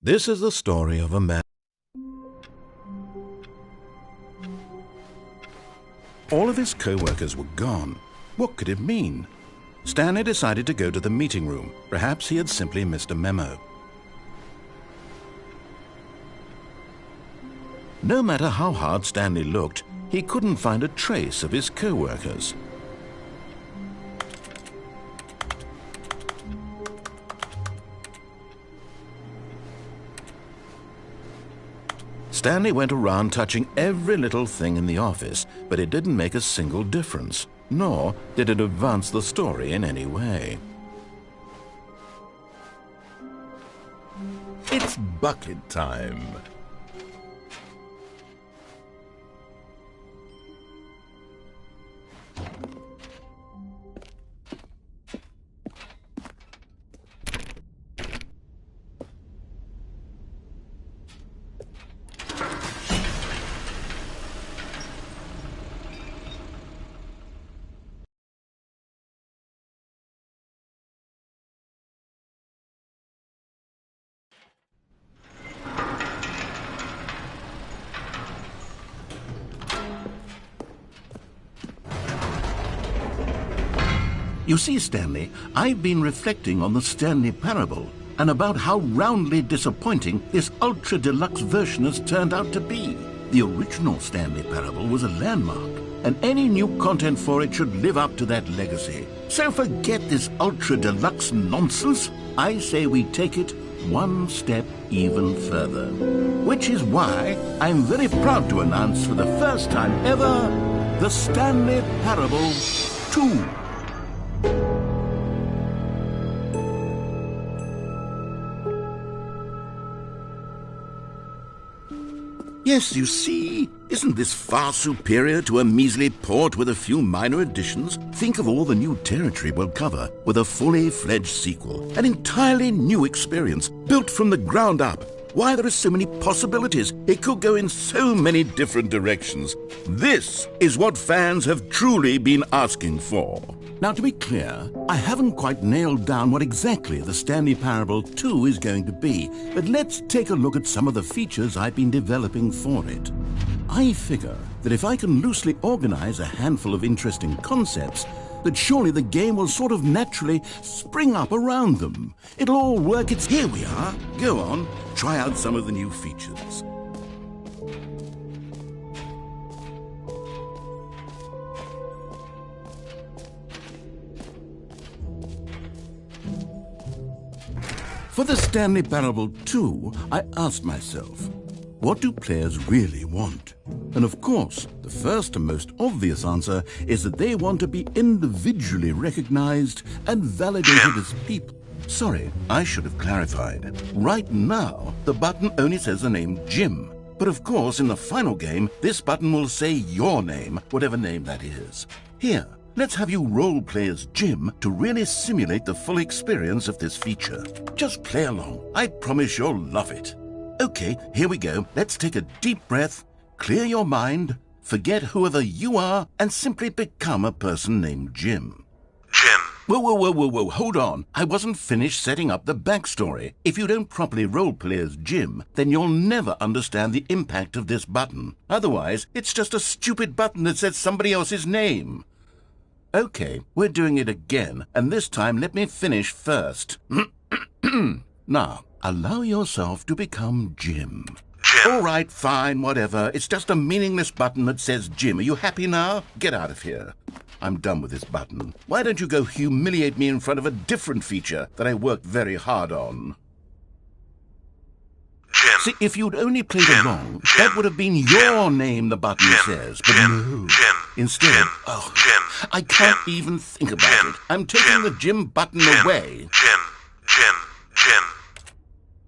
This is the story of a man. All of his co-workers were gone. What could it mean? Stanley decided to go to the meeting room. Perhaps he had simply missed a memo. No matter how hard Stanley looked, he couldn't find a trace of his co-workers. Stanley went around touching every little thing in the office, but it didn't make a single difference, nor did it advance the story in any way. It's bucket time. You see, Stanley, I've been reflecting on the Stanley Parable and about how roundly disappointing this ultra-deluxe version has turned out to be. The original Stanley Parable was a landmark, and any new content for it should live up to that legacy. So forget this ultra-deluxe nonsense. I say we take it one step even further. Which is why I'm very proud to announce for the first time ever, the Stanley Parable 2. Yes, you see, isn't this far superior to a measly port with a few minor additions? Think of all the new territory we'll cover with a fully fledged sequel. An entirely new experience, built from the ground up. Why, there are so many possibilities. It could go in so many different directions. This is what fans have truly been asking for. Now, to be clear, I haven't quite nailed down what exactly the Stanley Parable 2 is going to be, but let's take a look at some of the features I've been developing for it. I figure that if I can loosely organize a handful of interesting concepts, that surely the game will sort of naturally spring up around them. It'll all work. Here we are. Go on, try out some of the new features. For the Stanley Parable 2, I asked myself, what do players really want? And of course, the first and most obvious answer is that they want to be individually recognized and validated as people. Sorry, I should have clarified. Right now, the button only says the name Jim. But of course, in the final game, this button will say your name, whatever name that is. Here, let's have you role-play as Jim to really simulate the full experience of this feature. Just play along. I promise you'll love it. Okay, here we go. Let's take a deep breath, clear your mind, forget whoever you are, and simply become a person named Jim. Jim. Whoa, hold on. I wasn't finished setting up the backstory. If you don't properly roleplay as Jim, then you'll never understand the impact of this button. Otherwise, it's just a stupid button that says somebody else's name. Okay, we're doing it again, and this time let me finish first. Now, allow yourself to become Jim. Jim. All right, fine, whatever. It's just a meaningless button that says Jim. Are you happy now? Get out of here. I'm done with this button. Why don't you go humiliate me in front of a different feature that I worked very hard on? Jim. See, if you'd only played Jim. along, Jim. that would have been your name the button Jim. says. But Jim. no. Jim. Instead, Jim. oh, Jim. I can't Jim. even think about Jim. it. I'm taking Jim. the Jim button Jim. away. Jim. Jim. Jim.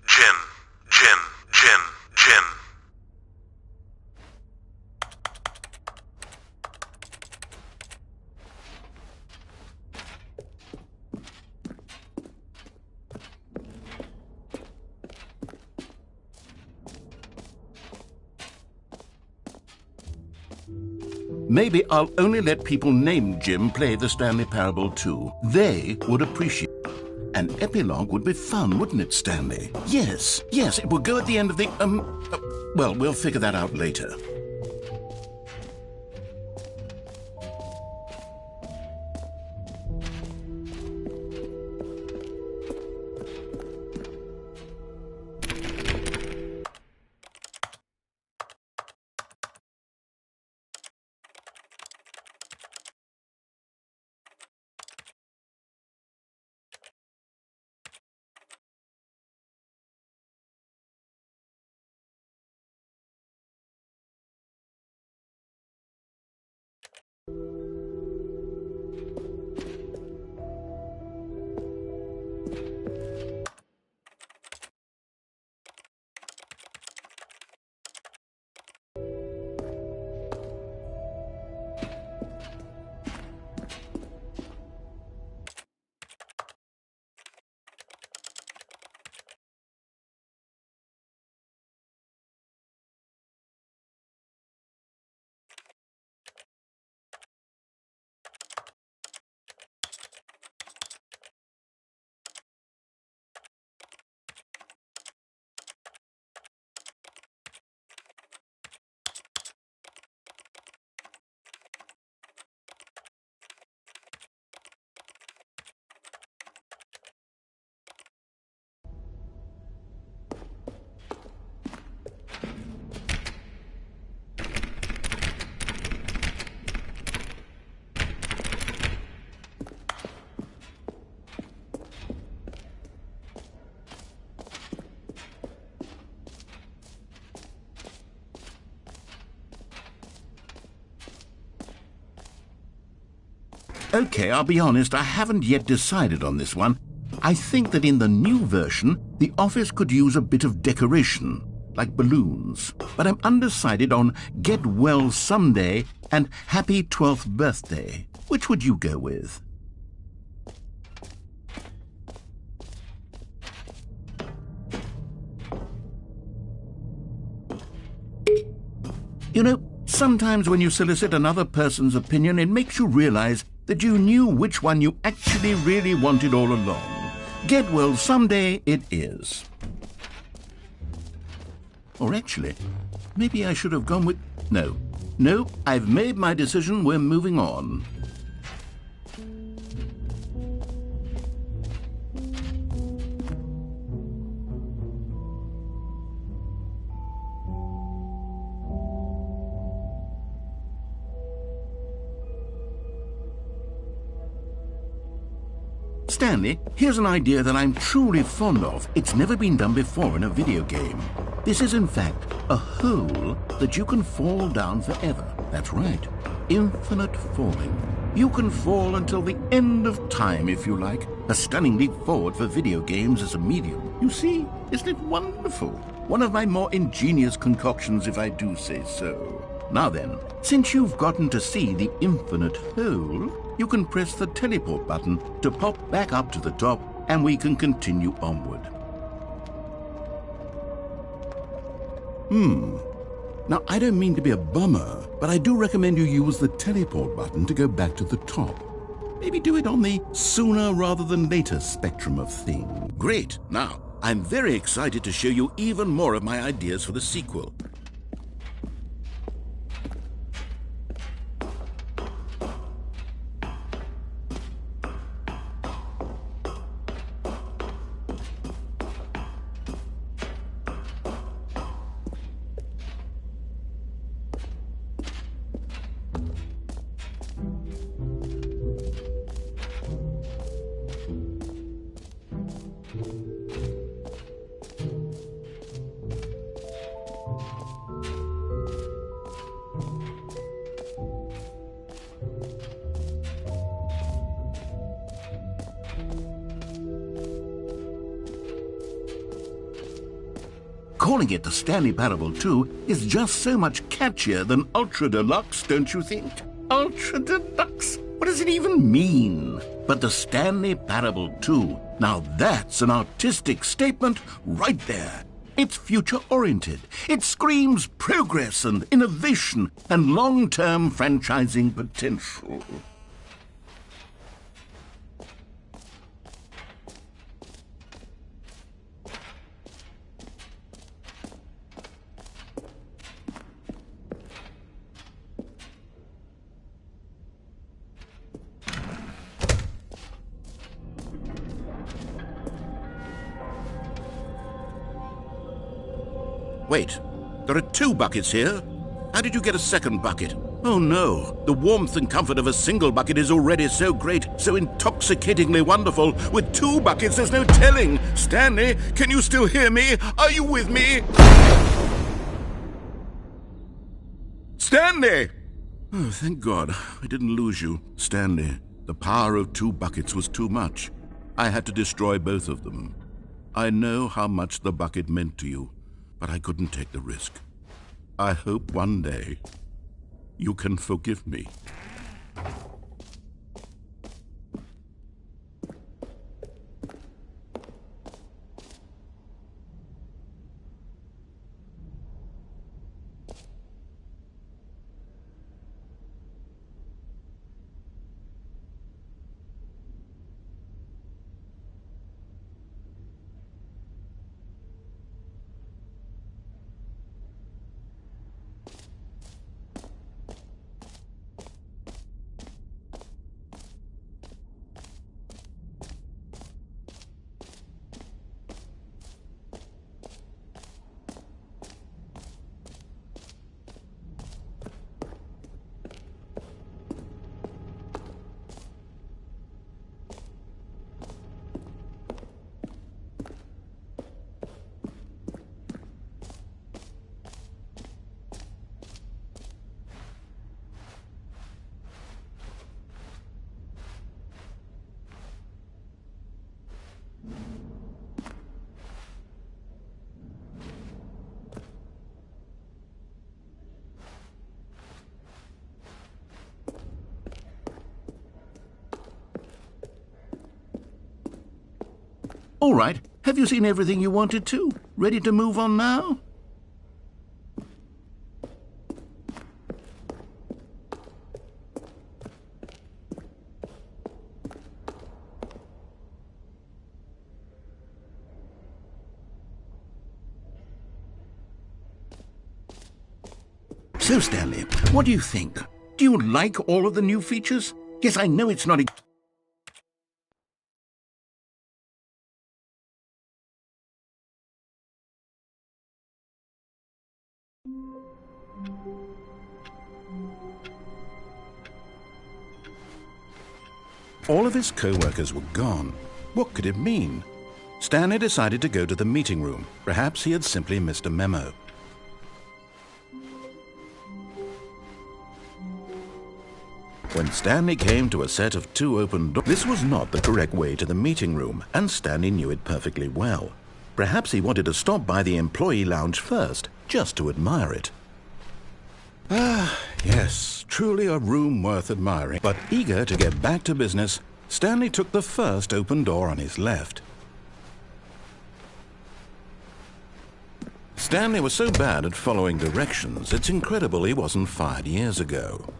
Jim. Jim. Jim. Jim. Maybe I'll only let people named Jim play the Stanley Parable 2. They would appreciate it. An epilogue would be fun, wouldn't it, Stanley? Yes, it would go at the end of the, well, we'll figure that out later. Okay, I'll be honest, I haven't yet decided on this one. I think that in the new version, the office could use a bit of decoration, like balloons. But I'm undecided on Get Well Someday and Happy 12th Birthday. Which would you go with? You know, sometimes when you solicit another person's opinion, it makes you realize that you knew which one you actually really wanted all along. Get Well Someday it is. Or actually, maybe I should have gone with... No, I've made my decision, we're moving on. Stanley, here's an idea that I'm truly fond of. It's never been done before in a video game. This is, in fact, a hole that you can fall down forever. That's right. Infinite falling. You can fall until the end of time, if you like. A stunning leap forward for video games as a medium. You see, isn't it wonderful? One of my more ingenious concoctions, if I do say so. Now then, since you've gotten to see the infinite hole, you can press the teleport button to pop back up to the top, and we can continue onward. Now, I don't mean to be a bummer, but I do recommend you use the teleport button to go back to the top. Maybe do it on the sooner rather than later spectrum of things. Great. Now, I'm very excited to show you even more of my ideas for the sequel. Calling it the Stanley Parable 2 is just so much catchier than Ultra Deluxe, don't you think? Ultra Deluxe? What does it even mean? But the Stanley Parable 2, now that's an artistic statement right there. It's future-oriented. It screams progress and innovation and long-term franchising potential. Wait, there are 2 buckets here? How did you get a second bucket? Oh no, the warmth and comfort of a single bucket is already so great, so intoxicatingly wonderful. With 2 buckets, there's no telling. Stanley, can you still hear me? Are you with me? Stanley! Oh, thank God, I didn't lose you. Stanley, the power of 2 buckets was too much. I had to destroy both of them. I know how much the bucket meant to you, but I couldn't take the risk. I hope one day you can forgive me. All right, have you seen everything you wanted to? Ready to move on now? So, Stanley, what do you think? Do you like all of the new features? Yes, I know it's not... All of his co-workers were gone. What could it mean? Stanley decided to go to the meeting room. Perhaps he had simply missed a memo. When Stanley came to a set of 2 open doors, this was not the correct way to the meeting room, and Stanley knew it perfectly well. Perhaps he wanted to stop by the employee lounge first, just to admire it. Ah, yes, truly a room worth admiring. But eager to get back to business, Stanley took the first open door on his left. Stanley was so bad at following directions, it's incredible he wasn't fired years ago.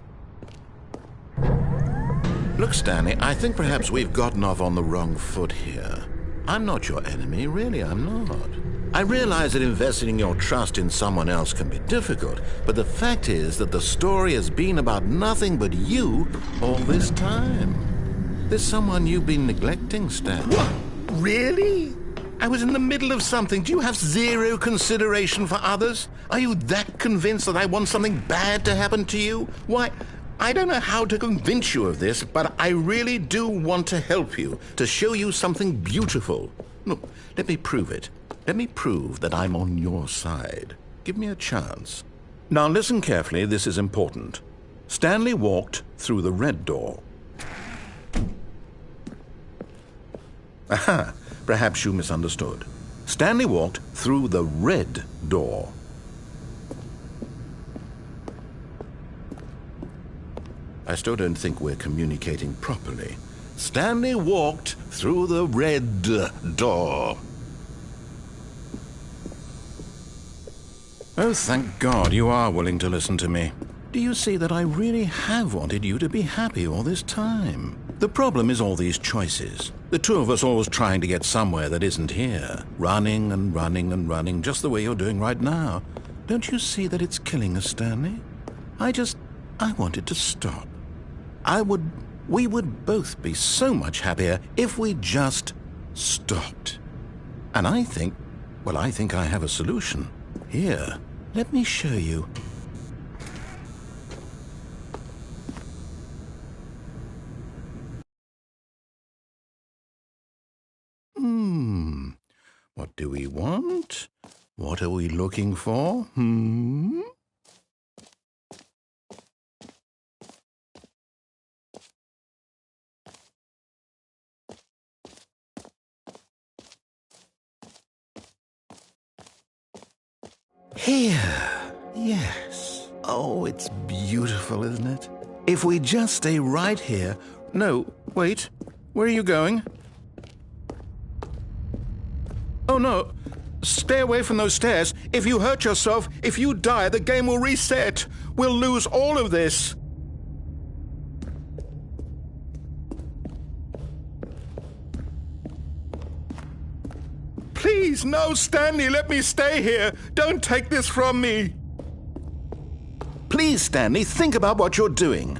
Look, Stanley, I think perhaps we've gotten off on the wrong foot here. I'm not your enemy, really, I'm not. I realize that investing your trust in someone else can be difficult, but the fact is that the story has been about nothing but you all this time. There's someone you've been neglecting, Stanley. What? Really? I was in the middle of something. Do you have 0 consideration for others? Are you that convinced that I want something bad to happen to you? Why, I don't know how to convince you of this, but I really do want to help you, to show you something beautiful. Look, let me prove it. Let me prove that I'm on your side. Give me a chance. Now listen carefully, this is important. Stanley walked through the red door. Aha, perhaps you misunderstood. Stanley walked through the red door. I still don't think we're communicating properly. Stanley walked through the red door. Oh, thank God you are willing to listen to me. Do you see that I really have wanted you to be happy all this time? The problem is all these choices. The 2 of us always trying to get somewhere that isn't here. Running and running and running, just the way you're doing right now. Don't you see that it's killing us, Stanley? I wanted to stop. We would both be so much happier if we just stopped. And I think I have a solution. Here, let me show you. What do we want? What are we looking for? Here. Yes. Oh, it's beautiful, isn't it? If we just stay right here... No, wait. Where are you going? Oh, no. Stay away from those stairs. If you hurt yourself, if you die, the game will reset. We'll lose all of this. Please, no, Stanley, let me stay here. Don't take this from me. Please, Stanley, think about what you're doing.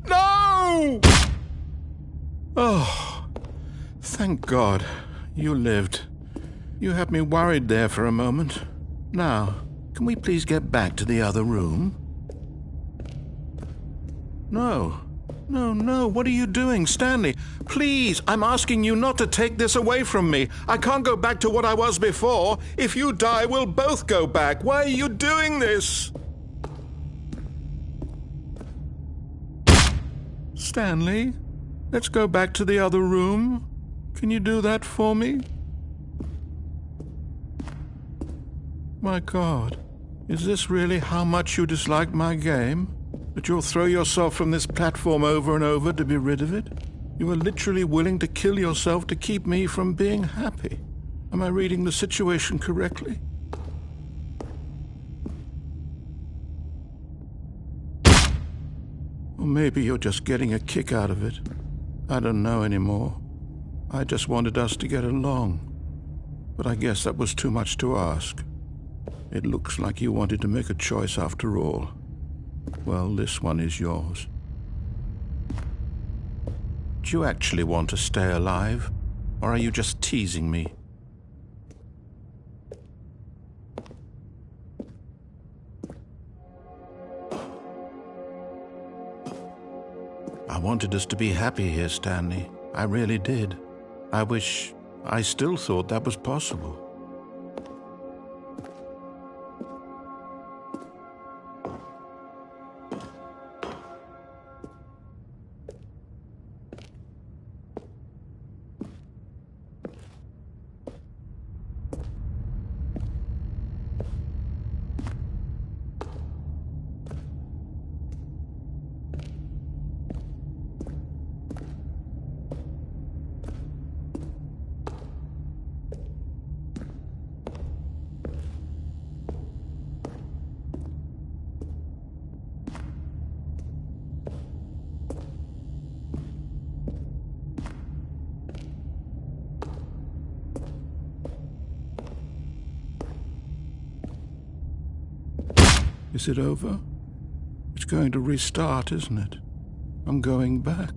No! Oh, thank God. You lived. You had me worried there for a moment. Now, can we please get back to the other room? No. No, what are you doing, Stanley? Please, I'm asking you not to take this away from me. I can't go back to what I was before. If you die, we'll both go back. Why are you doing this? Stanley, let's go back to the other room. Can you do that for me? My God, is this really how much you dislike my game? That you'll throw yourself from this platform over and over to be rid of it? You are literally willing to kill yourself to keep me from being happy. Am I reading the situation correctly? Or maybe you're just getting a kick out of it. I don't know anymore. I just wanted us to get along. But I guess that was too much to ask. It looks like you wanted to make a choice after all. Well, this one is yours. Do you actually want to stay alive? Or are you just teasing me? I wanted us to be happy here, Stanley. I really did. I still thought that was possible. Is it over? It's going to restart, isn't it? I'm going back.